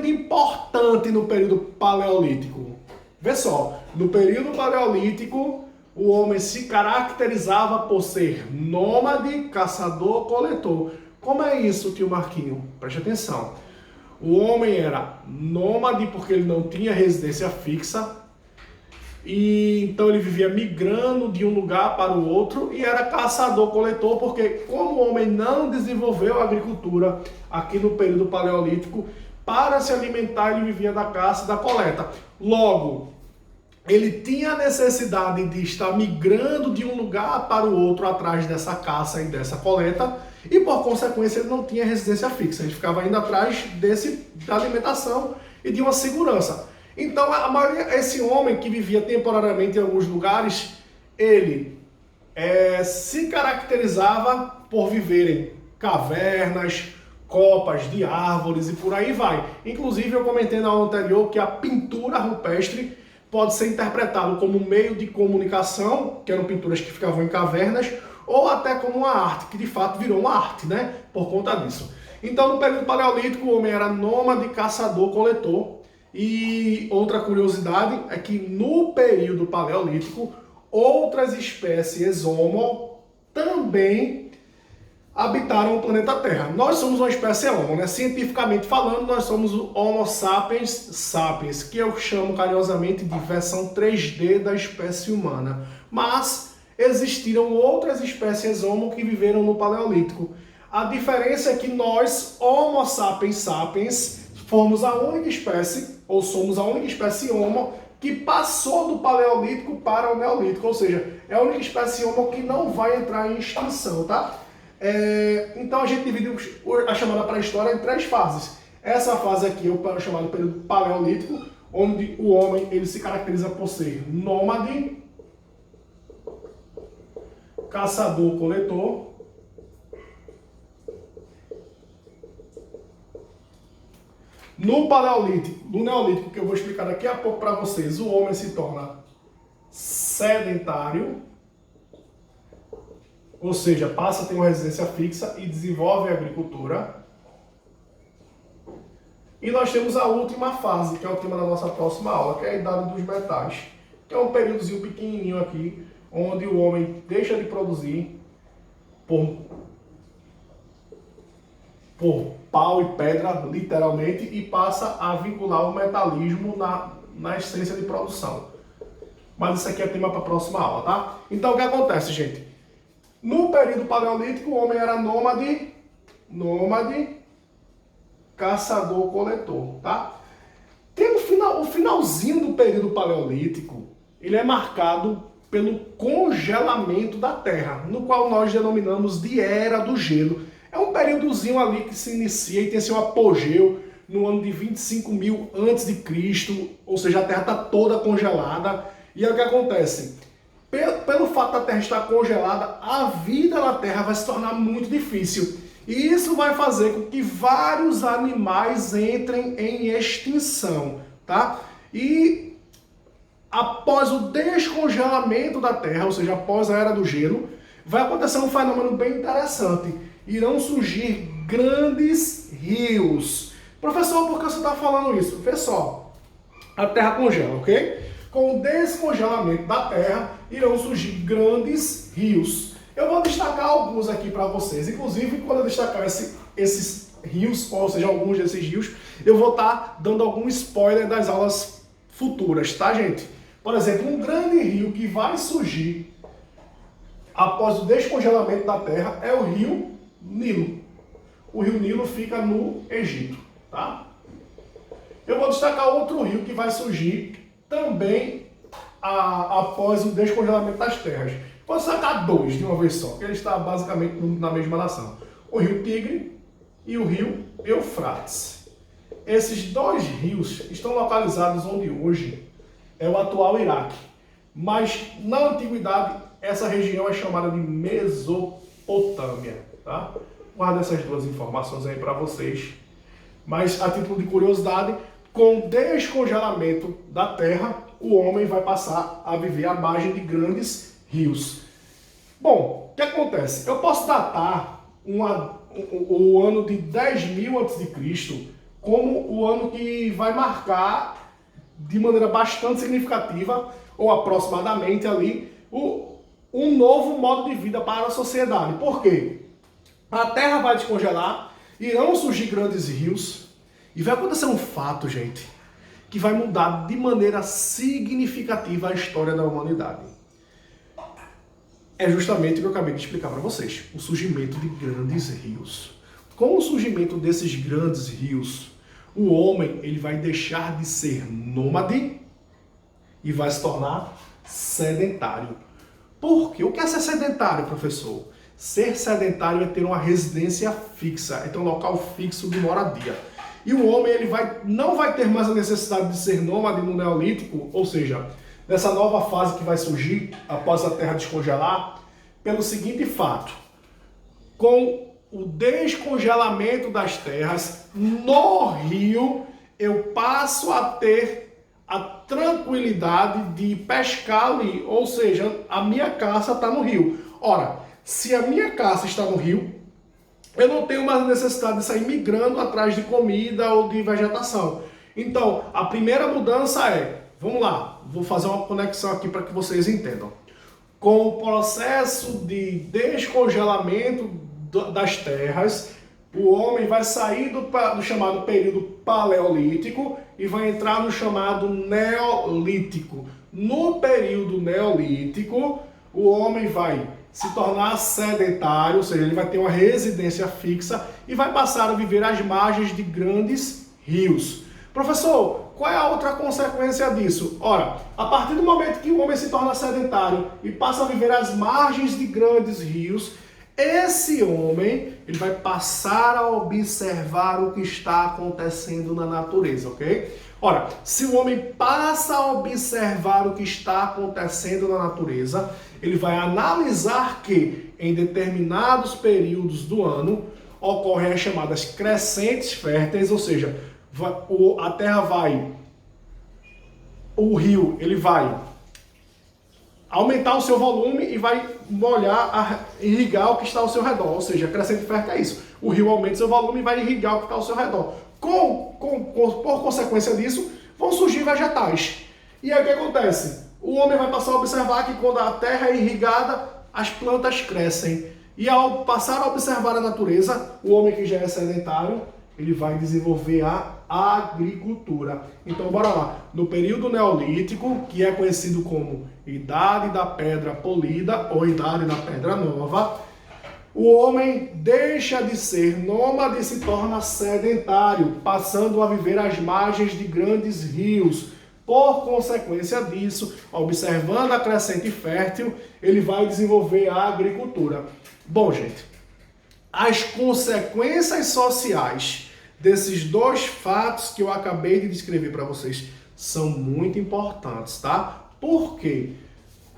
de importante no período paleolítico? Vê só, no período paleolítico, o homem se caracterizava por ser nômade, caçador, coletor. Como é isso, tio Marquinho? Preste atenção. O homem era nômade porque ele não tinha residência fixa, e então ele vivia migrando de um lugar para o outro, e era caçador-coletor porque, como o homem não desenvolveu a agricultura aqui no período paleolítico, para se alimentar ele vivia da caça e da coleta. Logo, ele tinha a necessidade de estar migrando de um lugar para o outro atrás dessa caça e dessa coleta, e por consequência ele não tinha residência fixa, ele ficava indo atrás da alimentação e de uma segurança. Então, a maioria, esse homem que vivia temporariamente em alguns lugares, ele se caracterizava por viver em cavernas, copas de árvores e por aí vai. Inclusive, eu comentei na aula anterior que a pintura rupestre pode ser interpretada como um meio de comunicação, que eram pinturas que ficavam em cavernas, ou até como uma arte, que de fato virou uma arte, né? Por conta disso. Então, no período paleolítico, o homem era nômade, caçador, coletor. E outra curiosidade é que no período paleolítico, outras espécies Homo também habitaram o planeta Terra. Nós somos uma espécie Homo, né? Cientificamente falando, nós somos o Homo sapiens sapiens, que eu chamo carinhosamente de versão 3D da espécie humana. Mas existiram outras espécies Homo que viveram no Paleolítico. A diferença é que nós, Homo sapiens sapiens, fomos a única espécie, ou somos a única espécie Homo, que passou do Paleolítico para o Neolítico. Ou seja, é a única espécie Homo que não vai entrar em extinção, tá? Então a gente divide a chamada pré-história em 3 fases. Essa fase aqui é o chamado período Paleolítico, onde o homem ele se caracteriza por ser nômade, caçador-coletor, no Paleolítico, no Neolítico, que eu vou explicar daqui a pouco para vocês, o homem se torna sedentário, ou seja, passa a ter uma residência fixa e desenvolve a agricultura. E nós temos a última fase, que é o tema da nossa próxima aula, que é a Idade dos Metais, que é um períodozinho pequenininho aqui, onde o homem deixa de produzir por pau e pedra, literalmente, e passa a vincular o metalismo na essência de produção. Mas isso aqui é tema para a próxima aula, tá? Então, o que acontece, gente? No período paleolítico, o homem era nômade, caçador-coletor, tá? Tem o finalzinho do período paleolítico, ele é marcado pelo congelamento da Terra, no qual nós denominamos de Era do Gelo. É um períodozinho ali que se inicia e tem seu apogeu no ano de 25.000 a.C., ou seja, a Terra está toda congelada. E é o que acontece? Pelo fato da Terra estar congelada, a vida na Terra vai se tornar muito difícil. E isso vai fazer com que vários animais entrem em extinção, tá? E após o descongelamento da Terra, ou seja, após a Era do Gelo, vai acontecer um fenômeno bem interessante. Irão surgir grandes rios. Professor, por que você está falando isso? Vê só, a Terra congela, ok? Com o descongelamento da Terra, irão surgir grandes rios. Eu vou destacar alguns aqui para vocês. Inclusive, quando eu destacar esses rios, ou seja, alguns desses rios, eu vou estar dando algum spoiler das aulas futuras, tá, gente? Por exemplo, um grande rio que vai surgir após o descongelamento da Terra é o rio Nilo. O rio Nilo fica no Egito, tá? Eu vou destacar outro rio que vai surgir também após o descongelamento das terras. Vou destacar 2 de uma vez só, que ele está basicamente na mesma nação. O rio Tigre e o rio Eufrates. Esses 2 rios estão localizados onde hoje é o atual Iraque. Mas na antiguidade, essa região é chamada de Mesopotâmia, tá? Guarda essas 2 informações aí para vocês. Mas a título de curiosidade, com o descongelamento da Terra, o homem vai passar a viver à margem de grandes rios. Bom, o que acontece? Eu posso datar o ano de 10.000 a.C. como o ano que vai marcar de maneira bastante significativa, ou aproximadamente ali, um novo modo de vida para a sociedade. Por quê? A Terra vai descongelar, irão surgir grandes rios, e vai acontecer um fato, gente, que vai mudar de maneira significativa a história da humanidade. É justamente o que eu acabei de explicar para vocês, o surgimento de grandes rios. Com o surgimento desses grandes rios, o homem ele vai deixar de ser nômade e vai se tornar sedentário. Por quê? O que é ser sedentário, professor? Ser sedentário é ter uma residência fixa, é ter um local fixo de moradia. E o homem ele não vai ter mais a necessidade de ser nômade no Neolítico, ou seja, nessa nova fase que vai surgir após a Terra descongelar, pelo seguinte fato: com o descongelamento das terras no rio, eu passo a ter a tranquilidade de pescar ali, ou seja, a minha caça está no rio. Ora, se a minha caça está no rio, eu não tenho mais necessidade de sair migrando atrás de comida ou de vegetação. Então, a primeira mudança é, vamos lá, vou fazer uma conexão aqui para que vocês entendam. Com o processo de descongelamento das terras, o homem vai sair do chamado período paleolítico e vai entrar no chamado neolítico. No período neolítico, o homem vai se tornar sedentário, ou seja, ele vai ter uma residência fixa e vai passar a viver às margens de grandes rios. Professor, qual é a outra consequência disso? Ora, a partir do momento que o homem se torna sedentário e passa a viver às margens de grandes rios, esse homem ele vai passar a observar o que está acontecendo na natureza, ok? Ora, se o homem passa a observar o que está acontecendo na natureza, ele vai analisar que em determinados períodos do ano ocorrem as chamadas crescentes férteis, ou seja, a terra o rio ele vai aumentar o seu volume e vai molhar, irrigar o que está ao seu redor. Ou seja, crescente fértil é isso. O rio aumenta o seu volume e vai irrigar o que está ao seu redor. Por consequência disso, vão surgir vegetais. E aí o que acontece? O homem vai passar a observar que quando a terra é irrigada, as plantas crescem. E ao passar a observar a natureza, o homem que já é sedentário, ele vai desenvolver a agricultura. Então, bora lá. No período neolítico, que é conhecido como Idade da Pedra Polida ou Idade da Pedra Nova, o homem deixa de ser nômade e se torna sedentário, passando a viver às margens de grandes rios. Por consequência disso, observando a crescente fértil, ele vai desenvolver a agricultura. Bom, gente, as consequências sociais desses dois fatos que eu acabei de descrever para vocês são muito importantes, tá? Por quê?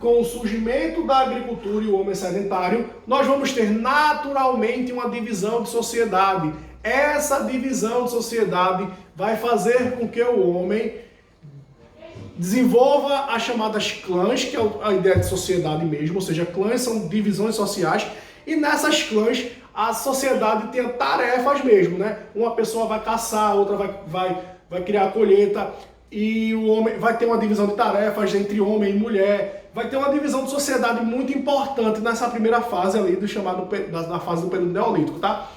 Com o surgimento da agricultura e o homem sedentário, nós vamos ter naturalmente uma divisão de sociedade. Essa divisão de sociedade vai fazer com que o homem desenvolva as chamadas clãs, que é a ideia de sociedade mesmo, ou seja, clãs são divisões sociais, e nessas clãs a sociedade tem tarefas mesmo, né? Uma pessoa vai caçar, a outra vai criar a colheita, e o homem vai ter uma divisão de tarefas entre homem e mulher, vai ter uma divisão de sociedade muito importante nessa primeira fase ali do chamado na fase do período neolítico, tá?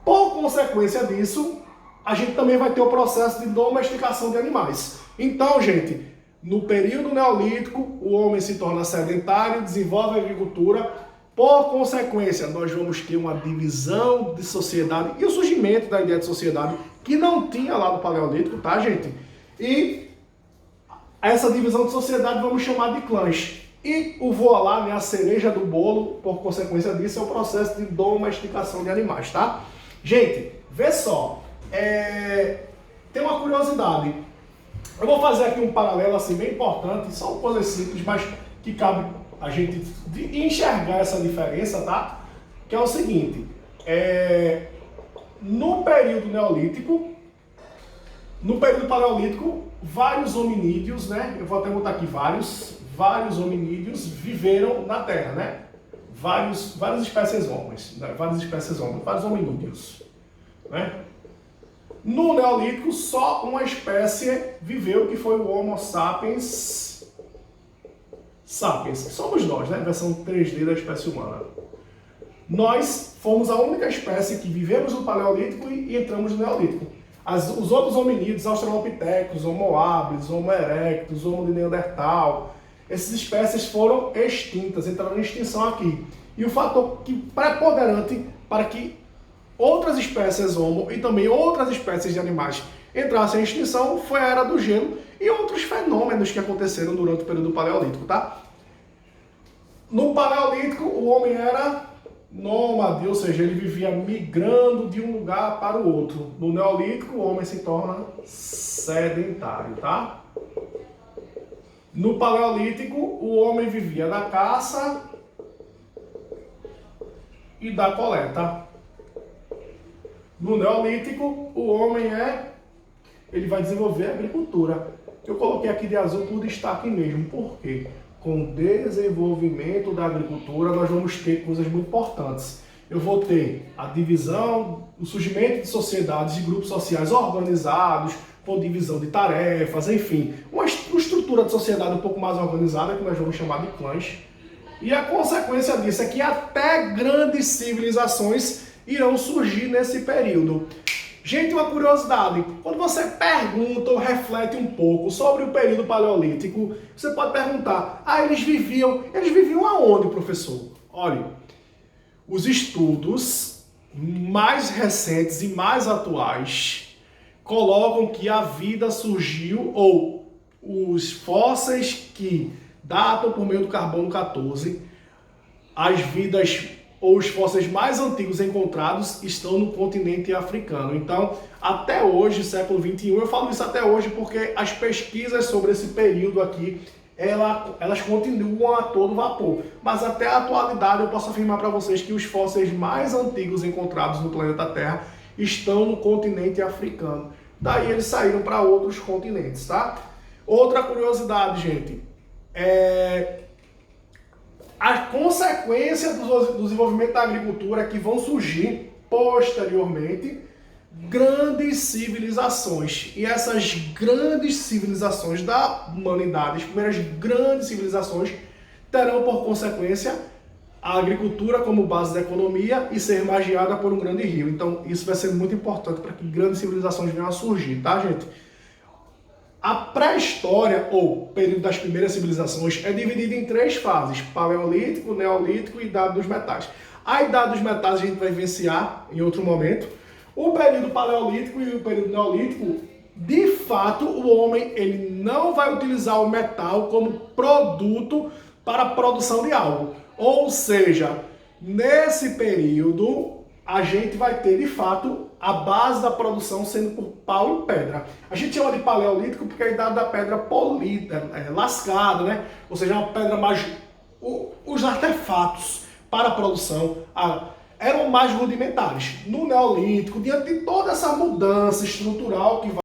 Por consequência disso, a gente também vai ter o processo de domesticação de animais. Então, gente, no período neolítico, o homem se torna sedentário, desenvolve a agricultura. Por consequência, nós vamos ter uma divisão de sociedade e o surgimento da ideia de sociedade que não tinha lá no Paleolítico, tá, gente? E essa divisão de sociedade vamos chamar de clãs. E o voilá, né, a cereja do bolo, por consequência disso, é o processo de domesticação de animais, tá? Gente, vê só, tem uma curiosidade. Eu vou fazer aqui um paralelo assim bem importante, são coisas simples, mas que cabe a gente enxergar essa diferença, tá? Que é o seguinte, no período neolítico, no período paleolítico, vários hominídeos, né? Eu vou até botar aqui vários hominídeos viveram na Terra, né? Várias espécies homens, né? Vários hominídeos, né? No Neolítico, só uma espécie viveu, que foi o Homo sapiens sapiens, que somos nós, né? Versão 3D da espécie humana. Nós fomos a única espécie que vivemos no Paleolítico e entramos no Neolítico. Os outros hominídeos, Australopithecus, Homo habilis, Homo erectus, Homo de Neandertal, essas espécies foram extintas, entraram em extinção aqui. E o fator preponderante para que outras espécies Homo e também outras espécies de animais entrassem em extinção foi a Era do Gelo e outros fenômenos que aconteceram durante o período Paleolítico, tá? No Paleolítico, o homem era nômade, ou seja, ele vivia migrando de um lugar para o outro. No Neolítico, o homem se torna sedentário, tá? No Paleolítico, o homem vivia da caça e da coleta. No Neolítico, o homem ele vai desenvolver a agricultura. Eu coloquei aqui de azul por destaque mesmo. Por quê? Com o desenvolvimento da agricultura, nós vamos ter coisas muito importantes. Eu vou ter a divisão, o surgimento de sociedades e grupos sociais organizados, com divisão de tarefas, enfim, uma estrutura de sociedade um pouco mais organizada, que nós vamos chamar de clãs. E a consequência disso é que até grandes civilizações irão surgir nesse período. Gente, uma curiosidade, quando você pergunta ou reflete um pouco sobre o período paleolítico, você pode perguntar, eles viviam aonde, professor? Olha, os estudos mais recentes e mais atuais colocam que a vida surgiu, ou os fósseis que datam por meio do carbono 14, as vidas ou os fósseis mais antigos encontrados estão no continente africano. Então, até hoje, século XXI, eu falo isso até hoje porque as pesquisas sobre esse período aqui, elas continuam a todo vapor. Mas até a atualidade eu posso afirmar para vocês que os fósseis mais antigos encontrados no planeta Terra estão no continente africano. Daí eles saíram para outros continentes, tá? Outra curiosidade, gente, a consequência do desenvolvimento da agricultura é que vão surgir, posteriormente, grandes civilizações. E essas grandes civilizações da humanidade, as primeiras grandes civilizações, terão por consequência a agricultura como base da economia e ser magiada por um grande rio. Então, isso vai ser muito importante para que grandes civilizações venham a surgir, tá, gente? A pré-história, ou período das primeiras civilizações, é dividida em 3 fases: Paleolítico, Neolítico e Idade dos Metais. A Idade dos Metais a gente vai vivenciar em outro momento. O período Paleolítico e o período Neolítico, de fato, o homem ele não vai utilizar o metal como produto para a produção de algo. Ou seja, nesse período, a gente vai ter, de fato, a base da produção sendo por pau e pedra. A gente chama de paleolítico porque é a idade da pedra polida, lascada, né? Ou seja, uma pedra mais... Os artefatos para a produção eram mais rudimentares. No Neolítico, diante de toda essa mudança estrutural que vai